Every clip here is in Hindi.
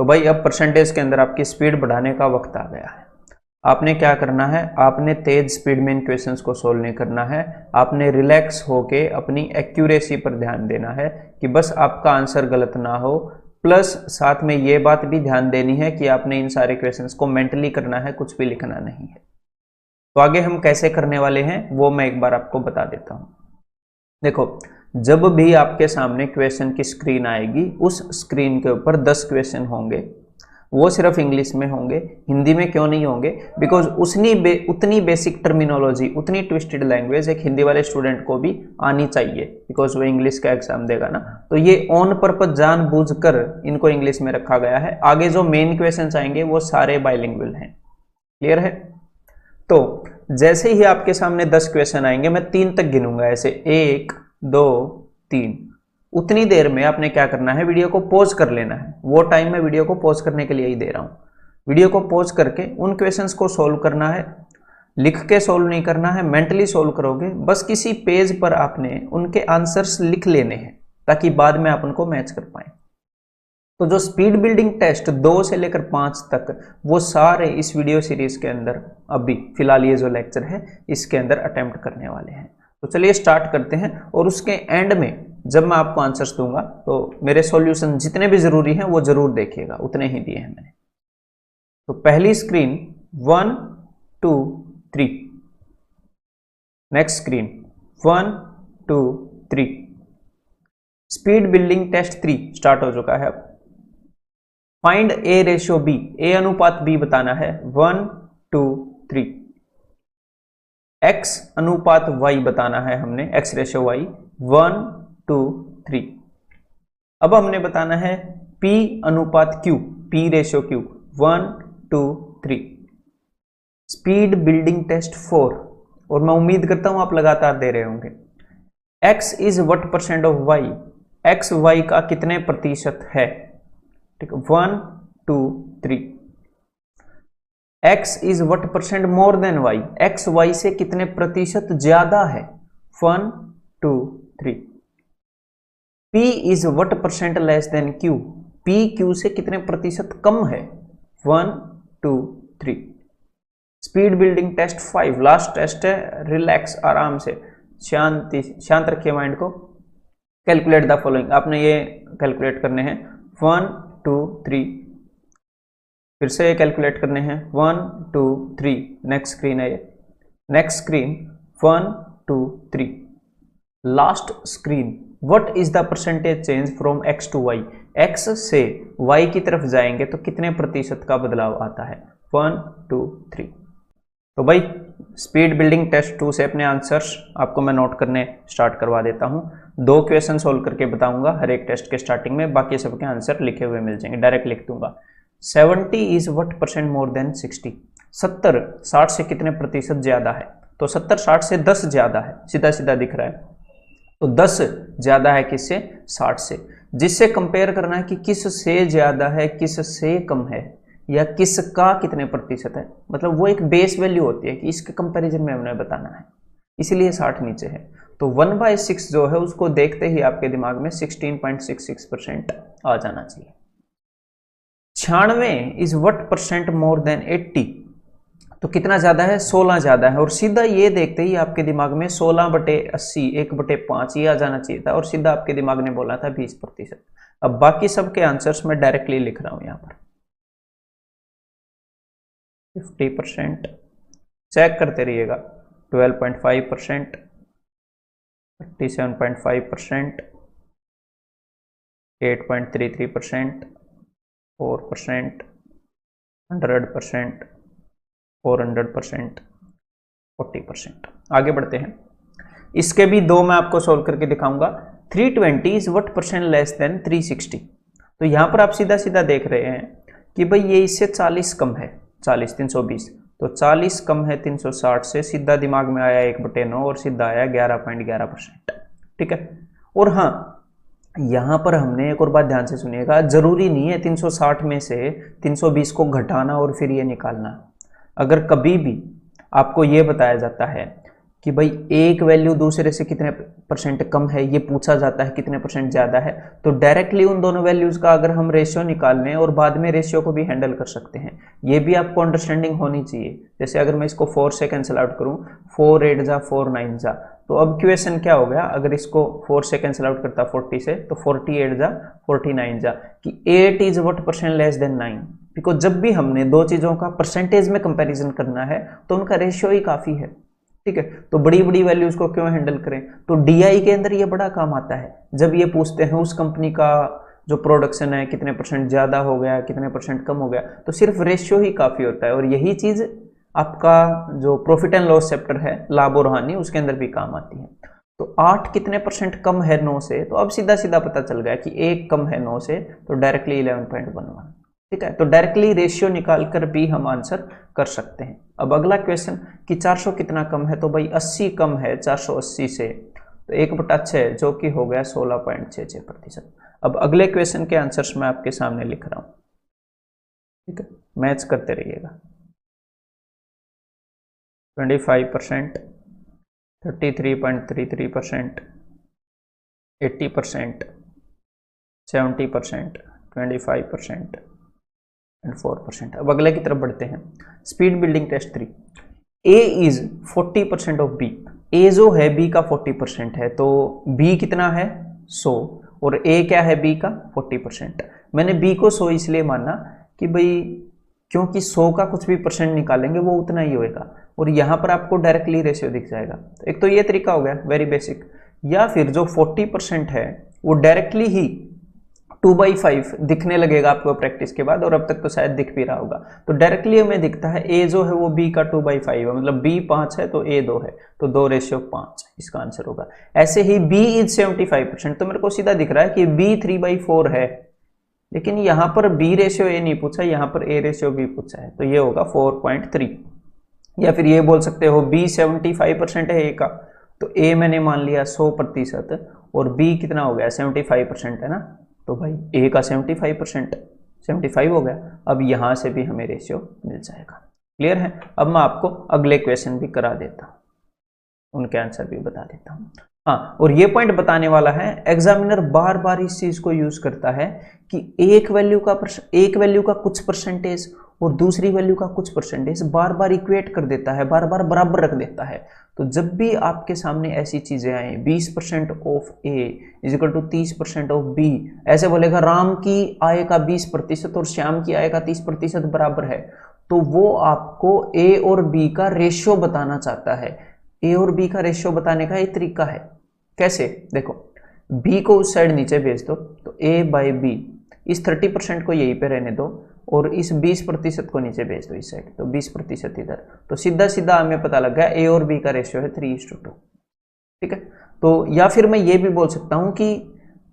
तो भाई अब परसेंटेज के अंदर आपकी स्पीड बढ़ाने का वक्त आ गया है। आपने क्या करना है, आपने तेज स्पीड में इन क्वेश्चंस को सोल्व नहीं करना है, आपने रिलैक्स होके अपनी एक्यूरेसी पर ध्यान देना है कि बस आपका आंसर गलत ना हो, प्लस साथ में ये बात भी ध्यान देनी है कि आपने इन सारे क्वेश्चंस को मेंटली करना है, कुछ भी लिखना नहीं है। तो आगे हम कैसे करने वाले हैं वो मैं एक बार आपको बता देता हूं। देखो, जब भी आपके सामने क्वेश्चन की स्क्रीन आएगी, उस स्क्रीन के ऊपर 10 क्वेश्चन होंगे, वो सिर्फ इंग्लिश में होंगे, हिंदी में क्यों नहीं होंगे, बिकॉज उतनी बेसिक टर्मिनोलॉजी, उतनी ट्विस्टेड लैंग्वेज एक हिंदी वाले स्टूडेंट को भी आनी चाहिए, बिकॉज वो इंग्लिश का एग्जाम देगा ना। तो ये ऑन पर्पज जानबूझकर इनको इंग्लिश में रखा गया है। आगे जो मेन क्वेश्चन आएंगे वो सारे बाइलिंगुअल हैं। क्लियर है? तो जैसे ही आपके सामने 10 क्वेश्चन आएंगे, मैं 3 तक गिनूंगा, ऐसे 1 2 3, उतनी देर में आपने क्या करना है, वीडियो को पॉज कर लेना है। वो टाइम मैं वीडियो को पॉज करने के लिए ही दे रहा हूं। वीडियो को पॉज करके उन क्वेश्चंस को सोल्व करना है, लिख के सोल्व नहीं करना है, मेंटली सोल्व करोगे। बस किसी पेज पर आपने उनके आंसर्स लिख लेने हैं ताकि बाद में आप उनको मैच कर पाए। तो जो स्पीड बिल्डिंग टेस्ट 2 से लेकर 5 तक, वो सारे इस वीडियो सीरीज के अंदर अभी फिलहाल ये जो लेक्चर है इसके अंदर अटेम्प्ट करने वाले हैं। तो चलिए स्टार्ट करते हैं, और उसके एंड में जब मैं आपको आंसर्स दूंगा तो मेरे सॉल्यूशन जितने भी जरूरी हैं वो जरूर देखिएगा, उतने ही दिए हैं मैंने। तो पहली screen 1 2 3, next screen 1 2 3, speed building test 3 start हो चुका है। अब find A ratio B, A अनुपात बी बताना है, 1 2 3। एक्स अनुपात वाई बताना है हमने, एक्स रेशियो वाई, 1 2 3। अब हमने बताना है पी अनुपात Q, P ratio Q, 1 2 3। Speed building test 4, और मैं उम्मीद करता हूं आप लगातार दे रहे होंगे। X is what percent of Y, X Y का कितने प्रतिशत है, ठीक है, 1 2 3। x is what percent more than y, x y से कितने प्रतिशत ज्यादा है, 1 2 3। p is what percent less than q, p q से कितने प्रतिशत कम है, 1 2 3। Speed building test 5 last test है, रिलैक्स, आराम से, शांत रखिए माइंड को। कैलकुलेट द फॉलोइंग, आपने ये कैलकुलेट करने हैं, 1 2 3, फिर से ये कैलकुलेट करने हैं, 1 2 3। नेक्स्ट स्क्रीन है ये, next screen 1 2 3। Last screen, what is the percentage change from X to Y, X से वाई की तरफ जाएंगे तो कितने प्रतिशत का बदलाव आता है, 1 2 3। तो भाई स्पीड बिल्डिंग टेस्ट 2 से अपने आंसर्स आपको मैं नोट करने स्टार्ट करवा देता हूं। 2 क्वेश्चन सोल्व करके बताऊंगा हर एक टेस्ट के स्टार्टिंग में, बाकी सबके आंसर लिखे हुए मिल जाएंगे, डायरेक्ट लिख दूंगा। 70 is what percent more than 60, 70 60 से कितने प्रतिशत ज्यादा है, तो 70 60 से 10 ज्यादा है, सीधा सीधा दिख रहा है। तो 10 ज्यादा है किससे, 60 से, जिससे कंपेयर करना है कि किस से ज्यादा है, किस से कम है, या किसका कितने प्रतिशत है। मतलब वो एक बेस वैल्यू होती है कि इसके कंपैरिजन में हमने बताना है, इसीलिए 60 नीचे है। तो 1/6 जो है उसको देखते ही आपके दिमाग में 16.66% आ जाना चाहिए। 96 is what percent more than 80, तो कितना ज्यादा है, 16 ज्यादा है, और सीधा ये देखते ही आपके दिमाग में 16/80 1/5 ये आ जाना चाहिए था, और सीधा आपके दिमाग ने बोला था 20%। अब बाकी सबके आंसर्स मैं डायरेक्टली लिख रहा हूं यहाँ पर। 50%, चेक करते रहिएगा, 12.5%, 37.5%, 8.33%, 4%, 100%, 400%, 40%। आगे बढ़ते हैं, इसके भी 2 मैं आपको सोल्व करके दिखाऊंगा। 320 is what percent less than 360, तो यहां पर आप सीधा सीधा देख रहे हैं कि भाई ये इससे 40 कम है, 40 320, तो 40 कम है 360 से, सीधा दिमाग में आया 1/9 और सीधा आया 11.11%, ठीक है। और हाँ, यहां पर हमने एक और बात ध्यान से सुनिएगा, जरूरी नहीं है 360 में से 320 को घटाना और फिर ये निकालना। अगर कभी भी आपको ये बताया जाता है कि भाई एक वैल्यू दूसरे से कितने परसेंट कम है, ये पूछा जाता है कितने परसेंट ज़्यादा है, तो डायरेक्टली उन दोनों वैल्यूज़ का अगर हम रेशियो निकाल लें और बाद में रेशियो को भी हैंडल कर सकते हैं, ये भी आपको अंडरस्टैंडिंग होनी चाहिए। जैसे अगर मैं इसको 4 से कैंसिल आउट करूँ, 4 8 जा 4 9 जा, तो अब क्वेश्चन क्या हो गया, अगर इसको 4 से कैंसिल आउट करता 40 से, तो 48 जा 49 जा कि 8 is what percent less than 9। Because जब भी हमने दो चीज़ों का परसेंटेज में कंपैरिजन करना है तो उनका रेशियो ही काफ़ी है, ठीक है। तो बड़ी बड़ी वैल्यूज को क्यों हैंडल करें, तो डीआई के अंदर ये बड़ा काम आता है। जब ये पूछते हैं उस कंपनी का जो प्रोडक्शन है कितने परसेंट ज़्यादा हो गया, कितने परसेंट कम हो गया, तो सिर्फ रेशियो ही काफ़ी होता है। और यही चीज़ आपका जो प्रॉफिट एंड लॉस चैप्टर है, लाभ और हानि, उसके अंदर भी काम आती है। तो 8 कितने परसेंट कम है 9 से, तो अब सीधा सीधा पता चल गया कि 1 कम है 9 से, तो डायरेक्टली 11.11, ठीक है। तो डायरेक्टली रेशियो निकाल कर भी हम आंसर कर सकते हैं। अब अगला क्वेश्चन कि 400 कितना कम है, तो भाई 80 कम है 480 से, तो 1/6 जो कि हो गया 16.66%। अब अगले क्वेश्चन के आंसर्स मैं आपके सामने लिख रहा हूं, ठीक है, मैच करते रहिएगा। 25%, 33.33%, 80%, 70%, 25% एंड 4%। अब अगले की तरफ बढ़ते हैं। Speed building test 3, A is 40% of B. A जो है बी का 40% है, तो बी कितना है 100 और ए क्या है बी का 40%। मैंने बी को 100 इसलिए माना कि भाई क्योंकि 100 का कुछ भी परसेंट निकालेंगे वो उतना ही होएगा, और यहाँ पर आपको डायरेक्टली रेशियो दिख जाएगा। तो एक तो ये तरीका हो गया वेरी बेसिक, या फिर जो 40% है वो डायरेक्टली ही 2/5 दिखने लगेगा आपको प्रैक्टिस के बाद, और अब तक तो शायद दिख भी रहा होगा। तो डायरेक्टली हमें दिखता है ए जो है वो बी का 2/5 है, मतलब बी 5 है तो ए 2 है, तो 2:5 इसका आंसर होगा। ऐसे ही बी इज 75%, तो मेरे को सीधा दिख रहा है कि बी 3/4 है, लेकिन यहाँ पर बी रेशियो ए नहीं पूछा, यहाँ पर ए रेशियो बी पूछा है, तो ये होगा 4.3। या फिर ये बोल सकते हो बी 75% है ए का, तो ए मैंने मान लिया 100% और बी कितना हो गया 75% है ना, तो भाई ए का 75% 75 हो गया। अब यहां से भी हमें रेशियो मिल जाएगा। क्लियर है। अब मैं आपको अगले क्वेश्चन भी करा देता हूं, उनके आंसर भी बता देता हूं। हाँ, और ये पॉइंट बताने वाला है, एग्जामिनर बार बार इस चीज को यूज करता है कि एक वैल्यू का कुछ परसेंटेज और दूसरी वैल्यू का कुछ परसेंटेज बार बार इक्वेट कर देता है, बार बार बराबर रख देता है। तो जब भी आपके सामने ऐसी चीजें आए 20% of A is equal to 30% of B, ऐसे बोलेगा राम की आय का 20% और श्याम की आय का 30% बराबर है, तो वो आपको ए और बी का रेशियो बताना चाहता है। ए और बी का रेशियो बताने का एक तरीका है, कैसे देखो, बी को उस साइड नीचे भेज दो, तो ए बाई बी, इस 30% को यहीं पे रहने दो और इस 20% को नीचे भेज दो इस साइड, तो 20% इधर, तो सीधा सीधा हमें पता लग गया ए और बी का रेशियो है 3:2, ठीक है। तो या फिर मैं ये भी बोल सकता हूं कि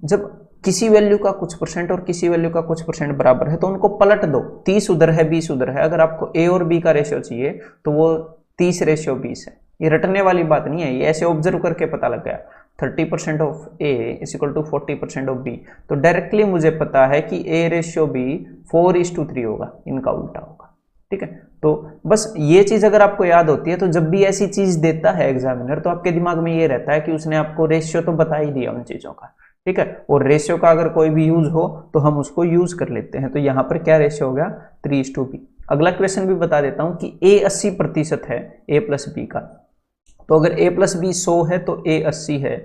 जब किसी वैल्यू का कुछ परसेंट और किसी वैल्यू का कुछ परसेंट बराबर है तो उनको पलट दो, 30 उधर है 20 उधर है। अगर आपको ए और बी का रेशियो चाहिए तो वो 30:20 है। ये रटने वाली बात नहीं है, ये ऐसे ऑब्जर्व करके पता लग गया। 30% of A is equal to 40% of B, तो डायरेक्टली मुझे पता है कि ए रेशियो बी 4:3 होगा, इनका उल्टा होगा, ठीक है। तो बस ये चीज अगर आपको याद होती है तो जब भी ऐसी चीज देता है एग्जामिनर तो आपके दिमाग में ये रहता है कि उसने आपको रेशियो तो बता ही दिया उन चीजों का, ठीक है। और रेशियो का अगर कोई भी यूज हो तो हम उसको यूज कर लेते हैं। तो यहाँ पर क्या रेशियो हो गया 3:b। अगला क्वेश्चन भी बता देता हूं कि ए 80% है ए प्लस बी का, तो अगर a प्लस बी 100 है तो a 80 है,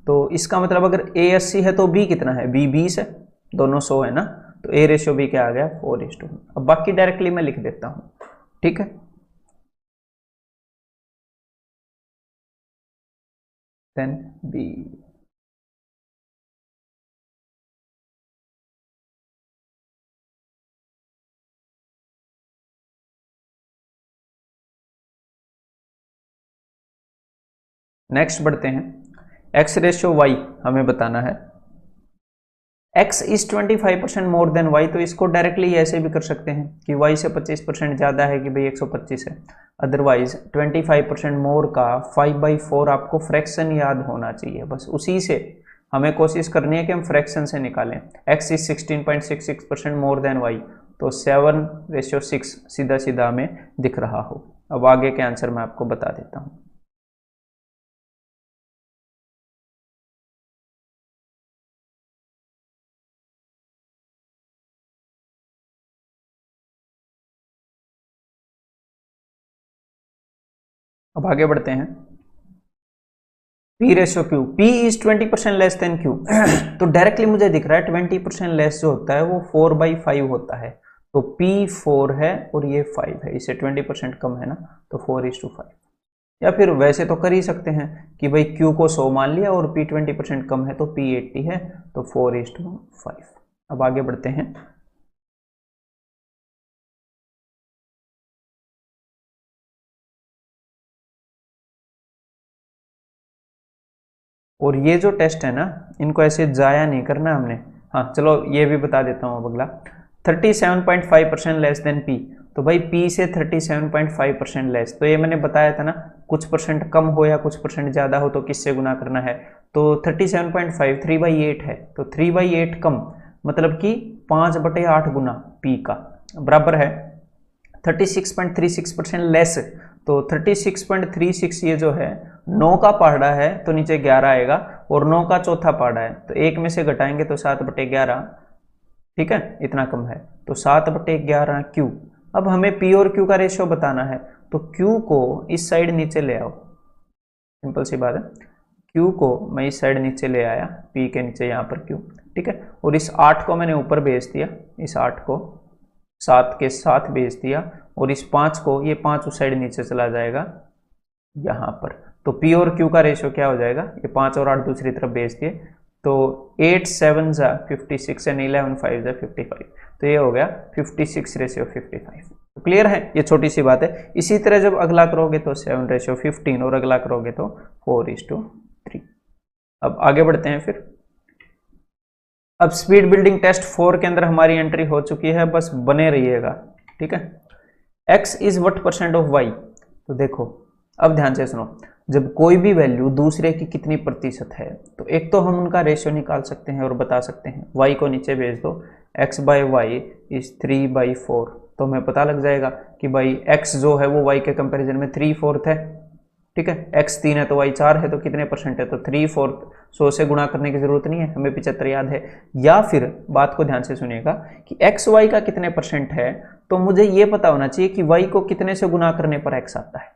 तो इसका मतलब अगर a 80 है तो b कितना है, b 20 है, दोनों 100 है ना, तो a रेशियो b क्या आ गया 4:1। अब बाकी डायरेक्टली मैं लिख देता हूं, ठीक है। देन b, नेक्स्ट बढ़ते हैं। x रेशियो y हमें बताना है, x is 25% more than y, तो इसको डायरेक्टली ऐसे भी कर सकते हैं कि y से 25% ज़्यादा है कि भाई 125 है। अदरवाइज 25% मोर का 5/4 आपको फ्रैक्शन याद होना चाहिए, बस उसी से हमें कोशिश करनी है कि हम फ्रैक्शन से निकालें। x is 16.66% more than y, तो 7:6 सीधा सीधा हमें दिख रहा हो। अब आगे के आंसर मैं आपको बता देता हूँ। अब आगे बढ़ते हैं। P ratio Q, P is 20% less than Q। तो डायरेक्टली मुझे दिख रहा है 20% लेस जो होता है वो 4/5 होता है, तो P 4 है और ये 5 है, इससे 20% कम है ना, तो 4:5। या फिर वैसे तो कर ही सकते हैं कि भाई Q को 100 मान लिया और P 20% कम है तो P 80 है, तो 4:5। अब आगे बढ़ते हैं। और ये जो टेस्ट है ना, इनको ऐसे जाया नहीं करना हमने। हाँ चलो ये भी बता देता हूँ अब अगला। 37.5% लेस देन पी, तो भाई पी से 37.5% लेस, तो ये मैंने बताया था ना, कुछ परसेंट कम हो या कुछ परसेंट ज़्यादा हो तो किससे गुना करना है। तो 37.5 3/8 है, तो 3/8 कम मतलब कि 5/8 गुना पी का बराबर है 36.36% लेस। तो 36.36 ये जो है 9 का पहाड़ा है तो नीचे 11 आएगा, और 9 का चौथा पहाड़ा है तो एक में से घटाएंगे तो 7/11, ठीक है, इतना कम है, तो 7/11 क्यू। अब हमें पी और क्यू का रेशियो बताना है, तो क्यू को इस साइड नीचे ले आओ, सिंपल सी बात है। क्यू को मैं इस साइड नीचे ले आया, पी के नीचे यहाँ पर क्यू, ठीक है, और इस 8 को मैंने ऊपर भेज दिया, इस 8 को 7 के साथ भेज दिया, और इस 5 को, ये 5 उस साइड नीचे चला जाएगा यहाँ पर, तो पी और क्यू का रेशियो क्या हो जाएगा, ये 5 और 8 दूसरी तरफ भेज दिए, तो 8 7 जा 56 एंड 11 5 जा 55, तो ये हो गया 56:55। तो क्लियर है, ये छोटी सी बात है। इसी तरह जब अगला करोगे तो 7:15, और अगला करोगे तो 4:3। अब आगे बढ़ते हैं फिर। अब स्पीड बिल्डिंग टेस्ट 4 के अंदर हमारी एंट्री हो चुकी है, बस बने रहिएगा, ठीक है। x is what percent of y, तो देखो अब ध्यान से सुनो, जब कोई भी वैल्यू दूसरे की कितनी प्रतिशत है, तो एक तो हम उनका रेशियो निकाल सकते हैं और बता सकते हैं, y को नीचे भेज दो, x/y इज 3/4, तो हमें पता लग जाएगा कि भाई x जो है वो y के कंपैरिजन में 3/4 है, ठीक है, x 3 है तो y 4 है, तो कितने परसेंट है, तो 3/4, 100 से गुणा करने की जरूरत नहीं है, हमें 75 याद है। या फिर बात को ध्यान से सुनिएगा कि x y का कितने परसेंट है, तो मुझे ये पता होना चाहिए कि y को कितने से गुणा करने पर x आता है।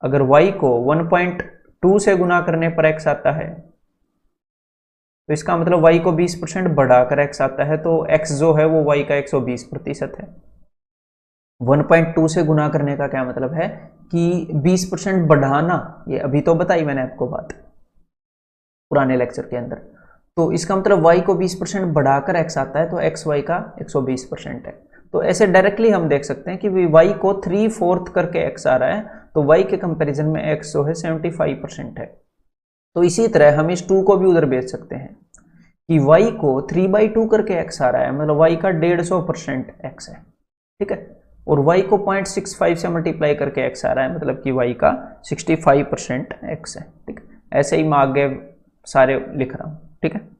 अगर y को 1.2 से गुणा करने पर x आता है, तो इसका मतलब y को 20% बढ़ाकर x आता है, तो x जो है वो y का 120% है। 1.2 से गुणा करने का क्या मतलब है कि 20% बढ़ाना, ये अभी तो बताई मैंने आपको बात पुराने लेक्चर के अंदर, तो इसका मतलब y को 20% बढ़ाकर x आता है, तो x y का 120% है। तो ऐसे डायरेक्टली हम देख सकते हैं कि y को 3/4 करके x आ रहा है, तो y के कंपैरिजन में x जो है 75% है। तो इसी तरह हम इस 2 को भी उधर भेज सकते हैं कि y को 3/2 करके x आ रहा है, मतलब y का 150% x है, ठीक है, और y को 0.65 से मल्टीप्लाई करके x आ रहा है, मतलब कि y का 65% x है, ठीक है। ऐसे ही मैं आगे सारे लिख रहा हूं, ठीक है।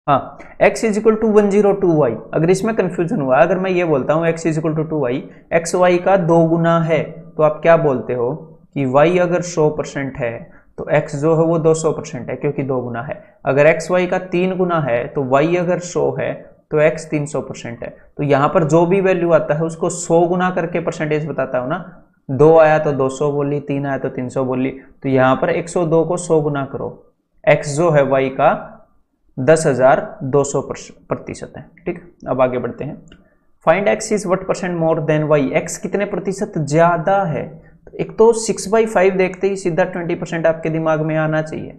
हाँ, x is equal to 102y, अगर इसमें कंफ्यूजन हुआ, अगर मैं ये बोलता हूँ x is equal to 2y, X Y का 2 गुना है, तो आप क्या बोलते हो कि y अगर 100% है तो x जो है वो 200% है, क्योंकि 2 गुना है। अगर एक्स वाई का 3 गुना है तो y अगर 100 है तो x 300% है। तो यहाँ पर जो भी वैल्यू आता है उसको 100 गुना करके परसेंटेज बताता हूँ ना, 2 आया तो 200 बोली, 3 आया तो 300 बोली, तो यहाँ पर 102 को 100 गुना करो, x जो है y का 10,200% है, ठीक। अब आगे बढ़ते हैं। Find x is what percent more than y, x कितने प्रतिशत ज्यादा है, तो एक तो 6/5 देखते ही सीधा 20% आपके दिमाग में आना चाहिए,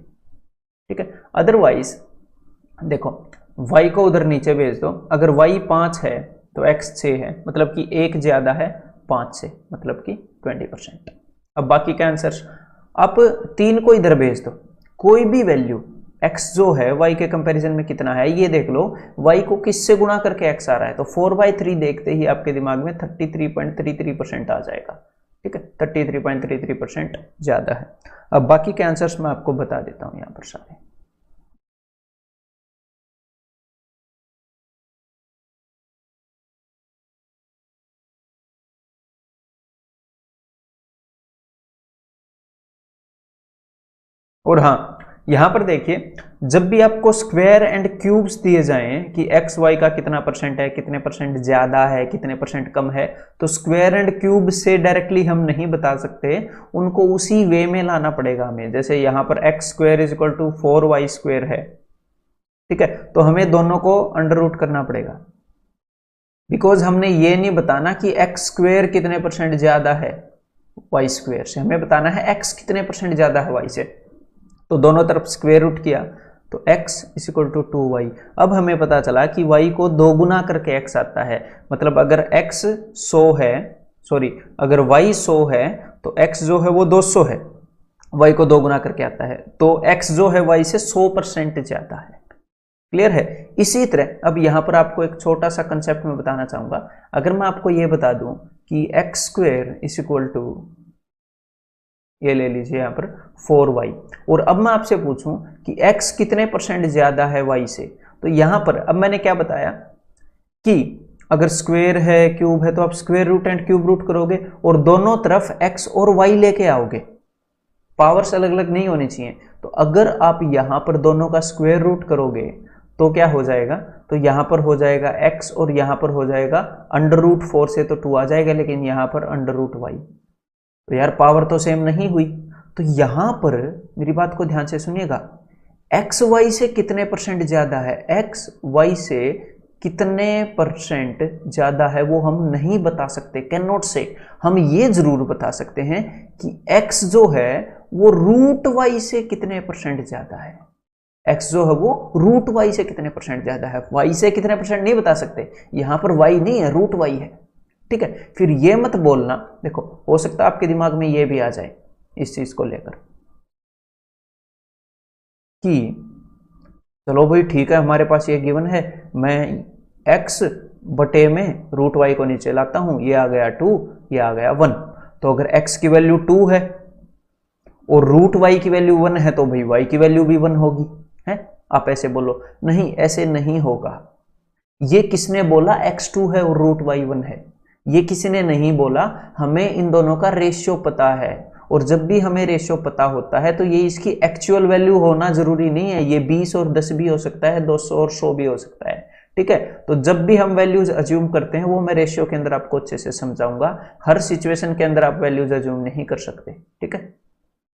ठीक है। अदरवाइज देखो y को उधर नीचे भेज दो, अगर y 5 है तो x 6 है, मतलब कि एक ज्यादा है 5 से, मतलब कि 20%। अब बाकी का आंसर आप 3 को इधर भेज दो, कोई भी वैल्यू x जो है y के कंपैरिजन में कितना है ये देख लो, y को किससे गुणा करके x आ रहा है, तो 4/3 देखते ही आपके दिमाग में 33.33% आ जाएगा, ठीक है, 33.33% ज्यादा है। अब बाकी के आंसर्स मैं आपको बता देता हूं यहाँ पर सारे। और हाँ, यहां पर देखिए, जब भी आपको स्क्वायर एंड क्यूब्स दिए जाएं कि एक्स वाई का कितना परसेंट है, कितने परसेंट ज्यादा है, कितने परसेंट कम है, तो स्क्वायर एंड क्यूब से डायरेक्टली हम नहीं बता सकते, उनको उसी वे में लाना पड़ेगा हमें। जैसे यहां पर X square is equal to 4y square है, ठीक है, तो हमें दोनों को अंडर रूट करना पड़ेगा, बिकॉज हमने ये नहीं बताना कि एक्स स्क्वायर कितने परसेंट ज्यादा है वाई स्क्वायर से, हमें बताना है एक्स कितने परसेंट ज्यादा है वाई से। तो दोनों तरफ स्क्वायर रूट किया तो x is equal to 2y। अब हमें पता चला कि y को दो गुना करके x आता है, मतलब अगर x 100 है, सॉरी अगर y 100 है तो x जो है वो 200 है, y को दो गुना करके आता है, तो x जो है y से 100% ज्यादा है। क्लियर है? इसी तरह अब यहां पर आपको एक छोटा सा कंसेप्ट में बताना चाहूंगा। अगर मैं आपको ये बता दूं कि X square is equal to, ये ले लीजिए यहां पर 4y, और अब मैं आपसे पूछूं कि x कितने परसेंट ज्यादा है y से, तो यहां पर अब मैंने क्या बताया कि अगर स्क्वेयर है क्यूब है तो आप square root and cube root करोगे और दोनों तरफ x और y लेके आओगे, पावर्स अलग अलग नहीं होनी चाहिए। तो अगर आप यहां पर दोनों का स्क्वायर रूट करोगे तो क्या हो जाएगा, तो यहां पर हो जाएगा x और यहां पर हो जाएगा अंडर रूट 4 से तो 2 आ जाएगा, लेकिन यहां पर अंडर रूट y, तो यार पावर तो सेम नहीं हुई। तो यहां पर मेरी बात को ध्यान से सुनिएगा, एक्स वाई से कितने परसेंट ज्यादा है, एक्स वाई से कितने परसेंट ज्यादा है वो हम नहीं बता सकते, कैन नॉट से। हम ये जरूर बता सकते हैं कि एक्स जो है वो रूट वाई से कितने परसेंट ज्यादा है, एक्स जो है वो रूट वाई से कितने परसेंट ज्यादा है, वाई से कितने परसेंट नहीं बता सकते, यहां पर वाई नहीं है, रूट वाई है। ठीक है, फिर ये मत बोलना, देखो हो सकता है आपके दिमाग में ये भी आ जाए इस चीज को लेकर कि चलो भाई ठीक है, हमारे पास ये गिवन है, मैं x बटे में रूट वाई को नीचे लाता हूं, ये आ गया 2, ये आ गया 1। तो अगर x की वैल्यू 2 है और रूट वाई की वैल्यू 1 है तो भाई y की वैल्यू भी 1 होगी, है? आप ऐसे बोलो, नहीं ऐसे नहीं होगा। ये किसने बोला x2 है और रूट वाई 1 है? ये किसी ने नहीं बोला, हमें इन दोनों का रेशियो पता है, और जब भी हमें रेशियो पता होता है तो ये इसकी एक्चुअल वैल्यू होना जरूरी नहीं है, ये 20 और 10 भी हो सकता है, 200 और 100 भी हो सकता है। ठीक है, तो जब भी हम वैल्यूज अज्यूम करते हैं वो मैं रेशियो के अंदर आपको अच्छे से समझाऊंगा, हर सिचुएशन के अंदर आप वैल्यूज अज्यूम नहीं कर सकते। ठीक है,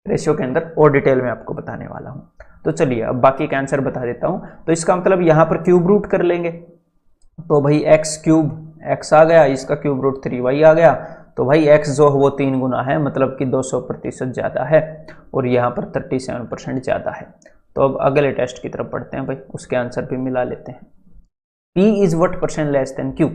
रेशियो के अंदर और डिटेल में आपको बताने वाला हूं। तो चलिए अब बाकी का आंसर बता देता हूं। तो इसका मतलब यहां पर क्यूब रूट कर लेंगे, तो भाई एक्स क्यूब एक्स आ गया, इसका क्यूब रूट 3y आ गया, तो भाई x जो है वो 3 गुना है, मतलब कि 200% ज़्यादा है, और यहाँ पर 37% ज़्यादा है। तो अब अगले टेस्ट की तरफ बढ़ते हैं भाई, उसके आंसर भी मिला लेते हैं। p is what percent less than q,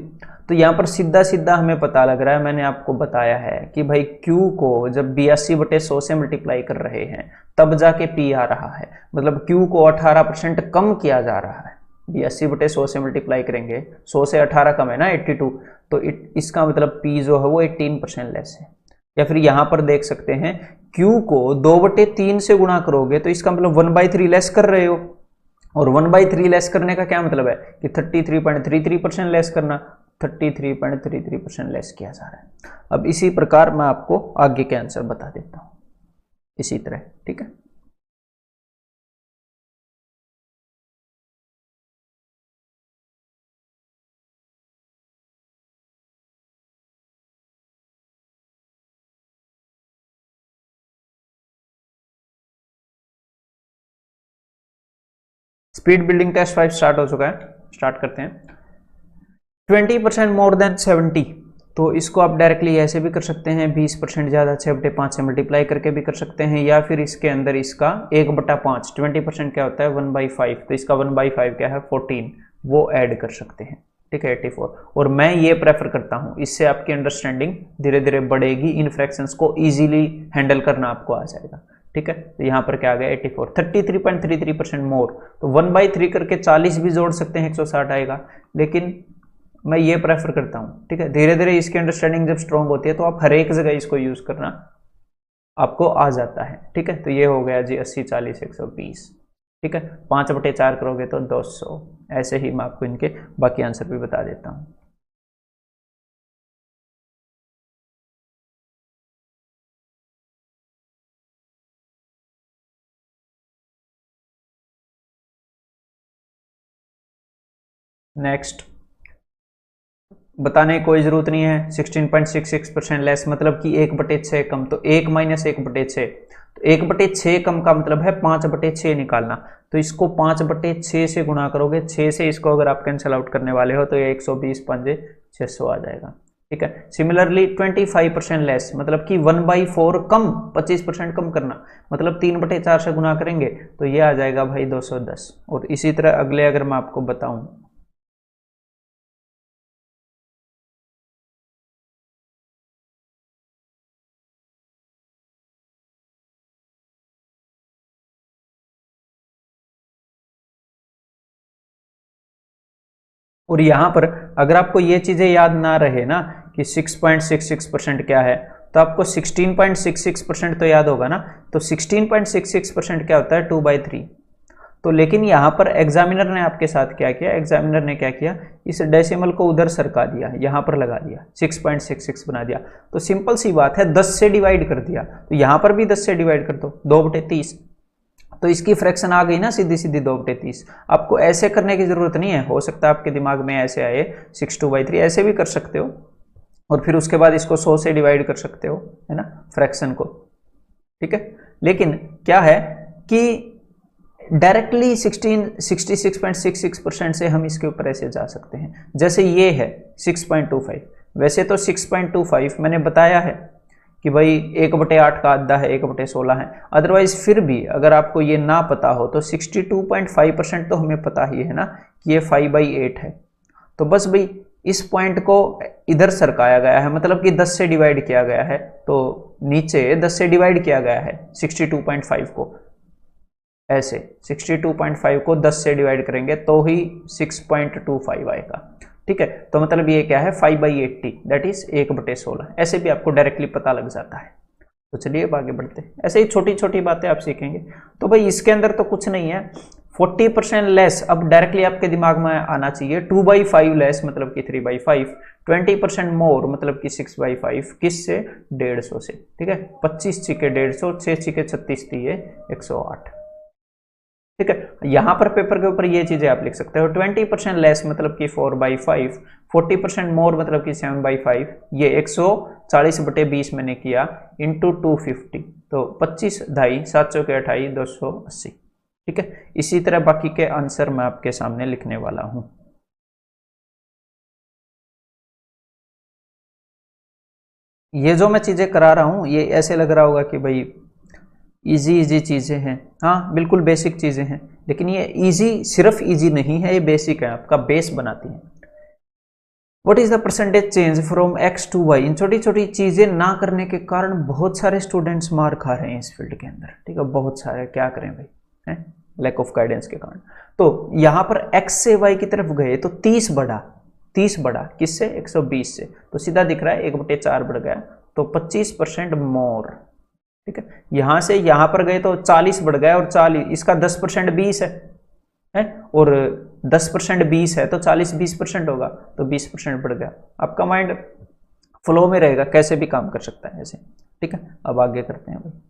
तो यहाँ पर सीधा सीधा हमें पता लग रहा है, मैंने आपको बताया है कि भाई q को जब 82/100 से मल्टीप्लाई कर रहे हैं तब जाके p आ रहा है, मतलब q को 18% कम किया जा रहा है। 82/100 से मल्टीप्लाई करेंगे, 100 से 18 कम है ना 82, तो इसका मतलब p जो है वो 18% लेस है। या फिर यहां पर देख सकते हैं q को 2/3 से गुणा करोगे तो इसका मतलब 1/3 लेस कर रहे हो, और 1/3 लेस करने का क्या मतलब है कि 33.33% लेस करना, 33.33% लेस किया जा रहा है। अब इसी प्रकार मैं आपको आगे के आंसर बता देता हूं इसी तरह। ठीक है, स्पीड बिल्डिंग टेस्ट 5 स्टार्ट हो चुका है, स्टार्ट करते हैं। 20% मोर देन 70, तो इसको आप डायरेक्टली ऐसे भी कर सकते हैं, 20% ज़्यादा 6/5 से मल्टीप्लाई करके भी कर सकते हैं, या फिर इसके अंदर इसका 1/5, 20% क्या होता है 1/5, तो इसका 1/5 क्या है 14, वो ऐड कर सकते हैं। ठीक है 84, और मैं ये प्रेफर करता हूँ, इससे आपकी अंडरस्टैंडिंग धीरे धीरे बढ़ेगी, इन फ्रैक्शंस को ईजिली हैंडल करना आपको आ जाएगा। ठीक है, तो यहाँ पर क्या आ गया 84, 33.33% मोर, तो 1/3 करके 40 भी जोड़ सकते हैं, 160 आएगा, लेकिन मैं ये प्रेफर करता हूँ। ठीक है, धीरे धीरे इसकी अंडरस्टैंडिंग जब स्ट्रांग होती है तो आप हर एक जगह इसको यूज करना आपको आ जाता है। ठीक है, तो ये हो गया जी 80 40 120। ठीक है, 5/4 करोगे तो 200, ऐसे ही मैं आपको इनके बाकी आंसर भी बता देता हूँ। नेक्स्ट, बताने की कोई जरूरत नहीं है। 16.66% लेस मतलब कि 1/6 कम, तो 1 माइनस 1/6, तो 1/6 कम का मतलब है 5/6 निकालना। तो इसको 5/6 से गुणा करोगे, 6 से इसको अगर आप कैंसिल आउट करने वाले हो तो ये 120 पंजे 600 आ जाएगा। ठीक है। सिमिलरली 25% लेस मतलब कि 1/4 कम, 25% कम करना मतलब 3/4 से गुणा करेंगे तो ये आ जाएगा भाई 210। और इसी तरह अगले अगर मैं आपको बताऊं, और यहां पर अगर आपको ये चीजें याद ना रहे ना कि 6.66% क्या है, तो आपको 16.66% तो याद होगा ना। तो 16.66% क्या होता है, 2/3। तो लेकिन यहां पर एग्जामिनर ने आपके साथ क्या किया, एग्जामिनर ने क्या किया, इस डेसिमल को उधर सरका दिया, यहां पर लगा दिया, 6.66 बना दिया। तो सिंपल सी बात है, 10 से डिवाइड कर दिया, तो यहां पर भी 10 से डिवाइड कर दो, 2/30। तो इसकी फ्रैक्शन आ गई ना सीधी सीधी 2/30। आपको ऐसे करने की जरूरत नहीं है, हो सकता है आपके दिमाग में ऐसे आए 6/2/3, ऐसे भी कर सकते हो और फिर उसके बाद इसको 100 से डिवाइड कर सकते हो, है ना, फ्रैक्शन को। ठीक है। लेकिन क्या है कि डायरेक्टली 66.66% से हम इसके ऊपर ऐसे जा सकते हैं। जैसे ये है 6.25, वैसे तो 6.25 मैंने बताया है कि भाई 1/8 का आधा है, 1/16 है। अदरवाइज फिर भी अगर आपको ये ना पता हो तो 62.5% तो हमें पता ही है ना कि ये 5/8 है। तो बस भाई इस पॉइंट को इधर सरकाया गया है, मतलब कि 10 से डिवाइड किया गया है, तो नीचे 10 से डिवाइड किया गया है 62.5 को, ऐसे 62.5 को 10 से डिवाइड करेंगे तो ही 6.25 आएगा। ठीक है। तो मतलब ये क्या है, 5/80 दैट इज 1/16। ऐसे भी आपको डायरेक्टली पता लग जाता है। तो चलिए अब आगे बढ़ते हैं, ऐसे ही छोटी छोटी बातें आप सीखेंगे। तो भाई इसके अंदर तो कुछ नहीं है, 40% लेस अब डायरेक्टली आपके दिमाग में आना चाहिए, 2/5 लेस मतलब कि 3/5, 20% मोर मतलब कि 6/5, किससे, 150 से। ठीक है। 25 छिके 150, 6 छिके 36 दिए 108। ठीक है। यहां पर पेपर के ऊपर ये चीजें आप लिख सकते हो, 20% लेस मतलब कि 4/5, 40% मोर मतलब कि 7/5, ये 140/20 मैंने किया इंटू 250, तो 25 ढाई 7 चौके 28 280। ठीक है। इसी तरह बाकी के आंसर मैं आपके सामने लिखने वाला हूं। ये जो मैं चीजें करा रहा हूं ये ऐसे लग रहा होगा कि भाई इजी इजी चीज़ें हैं, हाँ बिल्कुल बेसिक चीज़ें हैं, लेकिन ये इजी सिर्फ इजी नहीं है, ये बेसिक है, आपका बेस बनाती है। What is the percentage change from X to Y, इन छोटी छोटी चीज़ें ना करने के कारण बहुत सारे स्टूडेंट्स मार खा रहे हैं इस फील्ड के अंदर। ठीक है, बहुत सारे, क्या करें भाई, है लैक ऑफ गाइडेंस के कारण। तो यहाँ पर एक्स से वाई की तरफ गए तो 30 बढ़ा किससे, 120 से, तो सीधा दिख रहा है 1/4 बढ़ गया, तो 25% मोर। ठीक है। यहां से यहां पर गए तो 40 बढ़ गया, और 40 इसका 10% 20 है और 10% 20 है तो 40 20% होगा, तो 20% बढ़ गया। आपका माइंड फ्लो में रहेगा, कैसे भी काम कर सकता है ऐसे। ठीक है। अब आगे करते हैं भाई।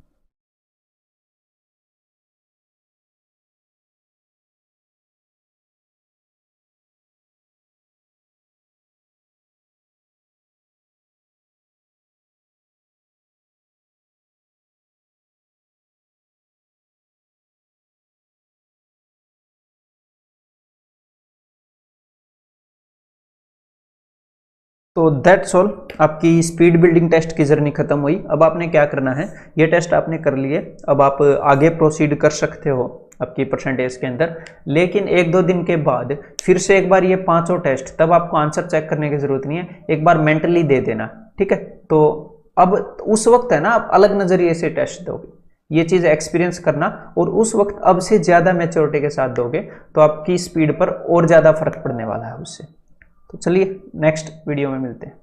तो दैट्स ऑल, आपकी स्पीड बिल्डिंग टेस्ट की जर्नी खत्म हुई। अब आपने क्या करना है, ये टेस्ट आपने कर लिए, अब आप आगे प्रोसीड कर सकते हो आपकी परसेंटेज के अंदर। लेकिन 1-2 दिन के बाद फिर से एक बार ये 5 टेस्ट, तब आपको आंसर चेक करने की जरूरत नहीं है, एक बार मेंटली दे देना। ठीक है। तो अब उस वक्त है ना, आप अलग नजरिए से टेस्ट दोगे, ये चीज एक्सपीरियंस करना, और उस वक्त अब से ज्यादा मैच्योरिटी के साथ दोगे तो आपकी स्पीड पर और ज्यादा फर्क पड़ने वाला है उससे। तो चलिए नेक्स्ट वीडियो में मिलते हैं।